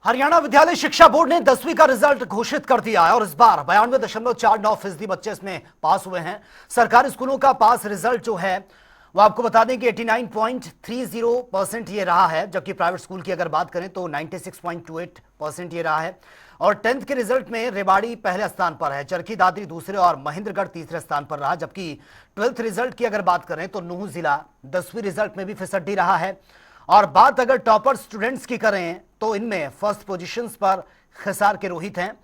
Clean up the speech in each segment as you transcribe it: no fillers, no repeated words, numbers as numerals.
हरियाणा विद्यालय शिक्षा बोर्ड ने 10वीं का रिजल्ट घोषित कर दिया है और इस बार 92.49% बच्चे इसमें पास हुए हैं। सरकारी स्कूलों का पास रिजल्ट जो है वो आपको बता दें कि 89.30% ये रहा है, जबकि प्राइवेट स्कूल की अगर बात करें तो 96.28% ये रहा है। और 10th के रिजल्ट में रेवाड़ी पहले स्थान पर है, चरखी दादरी दूसरे और महेंद्रगढ़ तीसरे स्थान पर रहा। जबकि 12th रिजल्ट की अगर बात करें तो नूंह जिला 10वीं रिजल्ट में भी फिसड्डी रहा है। और बात अगर टॉपर स्टूडेंट्स की करें तो इनमें फर्स्ट पोजीशंस पर खिसार के रोहित हैं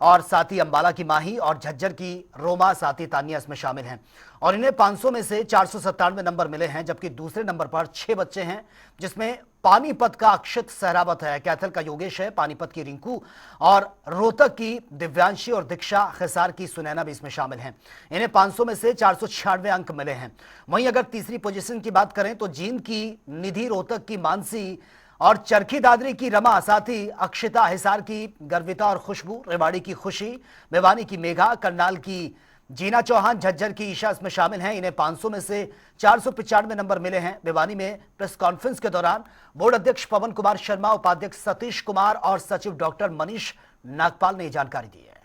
और साथ ही अंबाला की माही और झज्जर की रोमा साथ ही तानिया इसमें शामिल हैं। और इन्हें 500 में से 497 नंबर मिले हैं, जबकि दूसरे नंबर पर 6 बच्चे हैं, जिसमें पानीपत का अक्षित सहरावत है, कैथल का योगेश है, पानीपत की रिंकू और रोहतक की दिव्यांशी और दीक्षा, खिसार की सुनैना भी इसमें शामिल हैं। इन्हें 500 में से 496 अंक मिले हैं। वहीं अगर तीसरी पोजीशन की बात करें तो जींद की निधि, रोहतक की मानसी और चरखी दादरी की रमा, साथ ही अक्षिता, हिसार की गर्विता और खुशबू, रेवाड़ी की खुशी, भिवानी की मेघा, करनाल की जीना चौहान, झज्जर की ईशा इसमें शामिल हैं। इन्हें 500 में से 495 नंबर मिले हैं। भिवानी में प्रेस कॉन्फ्रेंस के दौरान बोर्ड अध्यक्ष पवन कुमार शर्मा, उपाध्यक्ष सतीश कुमार और सचिव डॉक्टर मनीष नागपाल ने जानकारी दी है।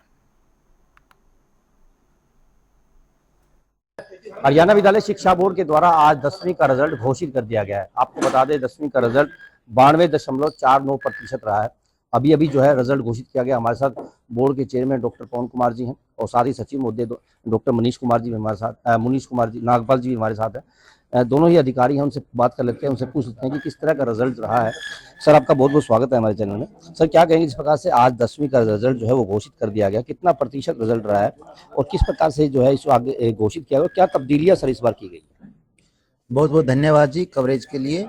हरियाणा विद्यालय शिक्षा बोर्ड के द्वारा आज 10वीं का रिजल्ट घोषित कर दिया गया है। आपको बता दें 10वीं का रिजल्ट 92.49% रहा है। अभी अभी जो है रिजल्ट घोषित किया गया। हमारे साथ बोर्ड के चेयरमैन डॉक्टर पवन कुमार जी हैं और साथ ही सचिव महोदय डॉक्टर मनीष कुमार जी भी हमारे साथ, मनीष कुमार जी नागपाल जी भी हमारे साथ हैं। दोनों ही अधिकारी हैं, उनसे बात कर लेते हैं, उनसे पूछ लेते हैं कि किस तरह का रिजल्ट रहा है। सर, आपका बहुत बहुत स्वागत है हमारे चैनल में। सर, क्या कहेंगे, जिस प्रकार से आज 10वीं का रिजल्ट जो है वो घोषित कर दिया गया, कितना प्रतिशत रिजल्ट रहा है और किस प्रकार से जो है इसको आगे घोषित किया गया, क्या तब्दीलियां सर इस बार की गई? बहुत बहुत धन्यवाद जी कवरेज के लिए।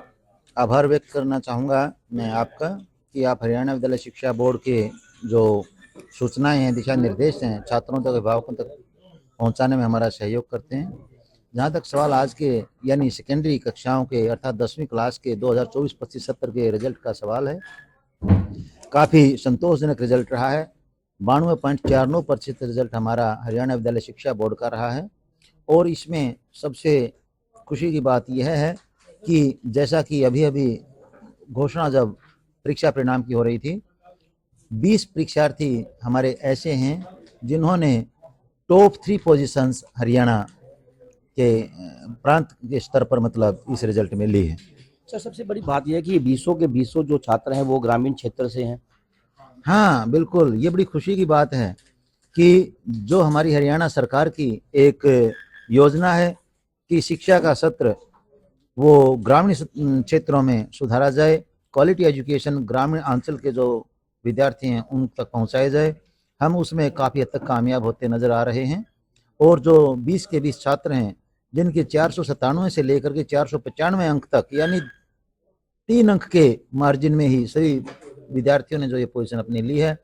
आभार व्यक्त करना चाहूँगा मैं आपका कि आप हरियाणा विद्यालय शिक्षा बोर्ड के जो सूचनाएं हैं, दिशा निर्देश हैं, छात्रों तक, अभिभावकों तक पहुंचाने में हमारा सहयोग करते हैं। जहां तक सवाल आज के यानी सेकेंडरी कक्षाओं के अर्थात 10वीं क्लास के 2024-25 सत्र के रिजल्ट का सवाल है, काफ़ी संतोषजनक रिजल्ट रहा है। 92.49% रिजल्ट हमारा हरियाणा विद्यालय शिक्षा बोर्ड का रहा है। और इसमें सबसे खुशी की बात यह है कि जैसा कि अभी अभी घोषणा जब परीक्षा परिणाम की हो रही थी, 20 परीक्षार्थी हमारे ऐसे हैं जिन्होंने टॉप 3 पोजीशंस हरियाणा के प्रांत के स्तर पर मतलब इस रिजल्ट में ली है। सर, सबसे बड़ी बात यह है कि 20 के 20 जो छात्र हैं वो ग्रामीण क्षेत्र से हैं। हाँ बिल्कुल, ये बड़ी खुशी की बात है कि जो हमारी हरियाणा सरकार की एक योजना है कि शिक्षा का सत्र वो ग्रामीण क्षेत्रों में सुधारा जाए, क्वालिटी एजुकेशन ग्रामीण अंचल के जो विद्यार्थी हैं उन तक पहुंचाए जाए, हम उसमें काफ़ी हद तक कामयाब होते नज़र आ रहे हैं। और जो 20 के 20 छात्र हैं जिनके 497 से लेकर के 495 अंक तक यानी 3 अंक के मार्जिन में ही सभी विद्यार्थियों ने जो ये पोजीशन अपनी ली है,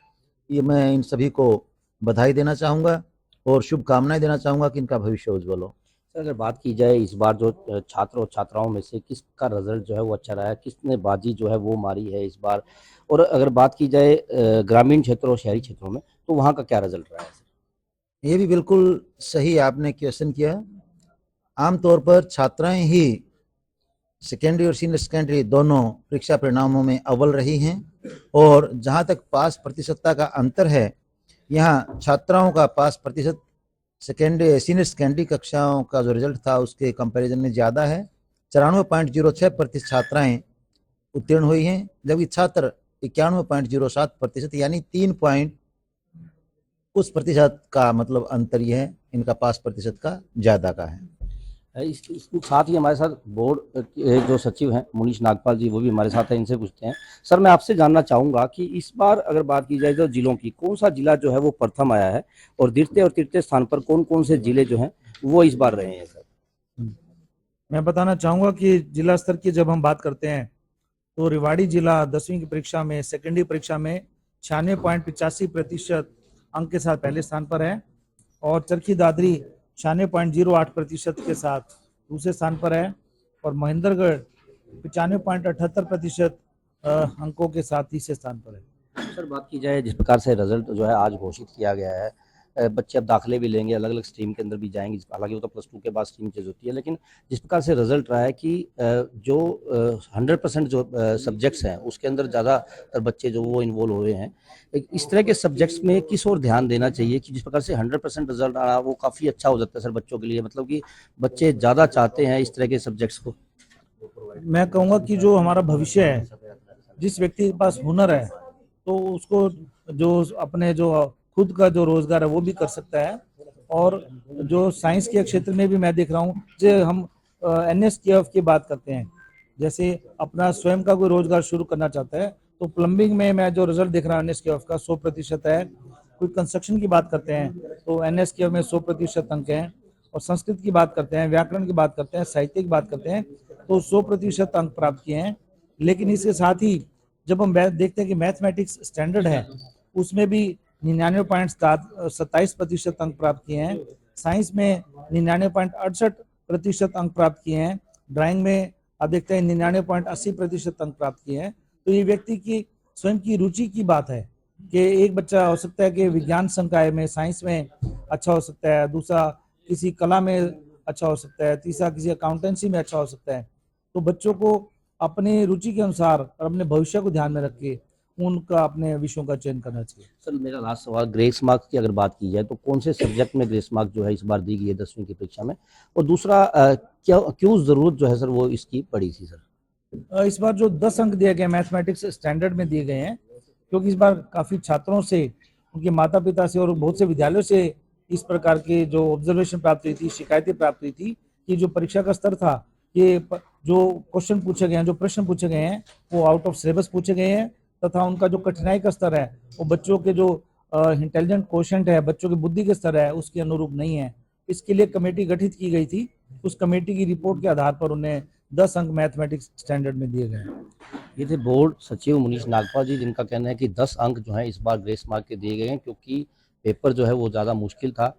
ये मैं इन सभी को बधाई देना चाहूँगा और शुभकामनाएं देना चाहूँगा कि इनका भविष्य उज्ज्वल हो। सर, अगर बात की जाए इस बार जो छात्र और छात्राओं में से किसका रिजल्ट जो है वो अच्छा रहा है, किसने बाजी जो है वो मारी है इस बार, और अगर बात की जाए ग्रामीण क्षेत्रों और शहरी क्षेत्रों में तो वहाँ का क्या रिजल्ट रहा है? ये भी बिल्कुल सही आपने क्वेश्चन किया। आमतौर पर छात्राएं ही सेकेंडरी और सीनियर सेकेंडरी दोनों परीक्षा परिणामों में अव्वल रही हैं। और जहां तक पास प्रतिशतता का अंतर है, यहाँ छात्राओं का पास प्रतिशत सेकेंडरी सीनियर सेकेंडरी कक्षाओं का जो रिजल्ट था उसके कंपैरिजन में ज़्यादा है। 94.06% छात्राएं उत्तीर्ण हुई हैं, जबकि छात्र 91.07% यानी 3% का मतलब अंतर यह है, इनका पास प्रतिशत का ज़्यादा का है। इसके साथ ही हमारे साथ बोर्ड के जो सचिव हैं मनीष नागपाल जी, वो भी हमारे साथ हैं, इनसे पूछते हैं। सर, मैं आपसे जानना चाहूँगा कि इस बार अगर बात की जाए तो जिलों की, कौन सा जिला जो है वो प्रथम आया है और द्वितीय और तृतीय स्थान पर कौन कौन से जिले जो हैं वो इस बार रहे हैं? सर, मैं बताना चाहूँगा कि जिला स्तर की जब हम बात करते हैं तो रेवाड़ी जिला 10वीं की परीक्षा में, सेकेंडरी परीक्षा में 96.85% अंक के साथ पहले स्थान पर है और चरखी दादरी 96.08% के साथ दूसरे स्थान पर है और महेंद्रगढ़ 95.78% अंकों के साथ तीसरे स्थान पर है। सर, बात की जाए जिस प्रकार से रिजल्ट जो है आज घोषित किया गया है, बच्चे अब दाखिले भी लेंगे, अलग अलग स्ट्रीम के अंदर भी जाएंगे, हालांकि वो तो +2 के बाद स्ट्रीम चेंज होती है, लेकिन जिस प्रकार से रिजल्ट रहा है कि जो 100% जो सब्जेक्ट्स हैं उसके अंदर ज़्यादातर बच्चे जो वो इन्वॉल्व हुए हैं। इस तरह के सब्जेक्ट्स में किस ओर ध्यान देना चाहिए कि जिस प्रकार से 100% रिजल्ट आ रहा वो काफ़ी अच्छा हो जाता है सर बच्चों के लिए, मतलब कि बच्चे ज़्यादा चाहते हैं इस तरह के सब्जेक्ट्स को? मैं कहूँगा कि जो हमारा भविष्य है, जिस व्यक्ति के पास हुनर है तो उसको जो अपने जो खुद का जो रोजगार है वो भी कर सकता है। और जो साइंस के क्षेत्र में भी मैं देख रहा हूँ, जो हम NSKF की बात करते हैं, जैसे अपना स्वयं का कोई रोजगार शुरू करना चाहता है तो प्लम्बिंग में मैं जो रिजल्ट देख रहा हूँ NSKF का 100% है। कोई कंस्ट्रक्शन की बात करते हैं तो NSKF में 100% अंक हैं। और संस्कृत की बात करते हैं, व्याकरण की बात करते हैं, साहित्य की बात करते हैं तो 100% अंक प्राप्त किए हैं। लेकिन इसके साथ ही जब हम देखते हैं कि मैथमेटिक्स स्टैंडर्ड है उसमें भी 99.27% अंक प्राप्त किए हैं। साइंस में 99.68% अंक प्राप्त किए हैं। ड्राइंग में आप देखते हैं 99.80% अंक प्राप्त किए हैं। तो ये व्यक्ति की स्वयं की रुचि की बात है कि एक बच्चा हो सकता है कि विज्ञान संकाय में, साइंस में अच्छा हो सकता है, दूसरा किसी कला में अच्छा हो सकता है, तीसरा किसी अकाउंटेंसी में अच्छा हो सकता है। तो बच्चों को अपनी रुचि के अनुसार और अपने भविष्य को ध्यान में रख के उनका अपने विषयों का चयन करना चाहिए। सर मेरा लास्ट सवाल, ग्रेस मार्क्स की अगर बात की जाए तो कौन से सब्जेक्ट में ग्रेस मार्क जो है इस बार दी गई है 10वीं की परीक्षा में, और दूसरा क्यों ज़रूरत जो है सर वो इसकी पड़ी थी सर? इस बार जो 10 अंक दिए गए मैथमेटिक्स स्टैंडर्ड में दिए गए हैं, क्योंकि इस बार काफी छात्रों से, उनके माता पिता से और बहुत से विद्यालयों से इस प्रकार के जो ऑब्जर्वेशन प्राप्त हुई थी, शिकायतें प्राप्त हुई थी कि जो परीक्षा का स्तर था, ये जो क्वेश्चन पूछे गए हैं, जो प्रश्न पूछे गए हैं वो आउट ऑफ सिलेबस पूछे गए हैं, तथा उनका जो कठिनाई का स्तर है वो बच्चों के जो इंटेलिजेंट क्वोशेंट है, बच्चों की बुद्धि के स्तर है उसके अनुरूप नहीं है। इसके लिए कमेटी गठित की गई थी। उस कमेटी की रिपोर्ट के आधार पर उन्हें 10 अंक मैथमेटिक्स स्टैंडर्ड में दिए गए। ये थे बोर्ड सचिव मनीष नागपाल जी, जिनका कहना है कि 10 अंक जो है इस बार ग्रेस मार्क के दिए गए हैं क्योंकि पेपर जो है वो ज़्यादा मुश्किल था,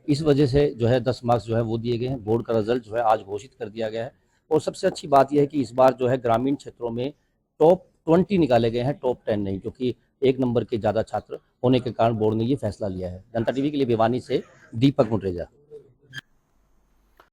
इस वजह से जो है 10 मार्क्स जो है वो दिए गए हैं। बोर्ड का रिजल्ट जो है आज घोषित कर दिया गया है, और सबसे अच्छी बात यह है कि इस बार जो है ग्रामीण क्षेत्रों में टॉप 20 निकाले गए हैं, टॉप 10 नहीं, क्योंकि 1 नंबर के ज़्यादा छात्र होने के कारण बोर्ड ने ये फैसला लिया है। जनता टीवी के लिए भिवानी से दीपक मुटरेजा।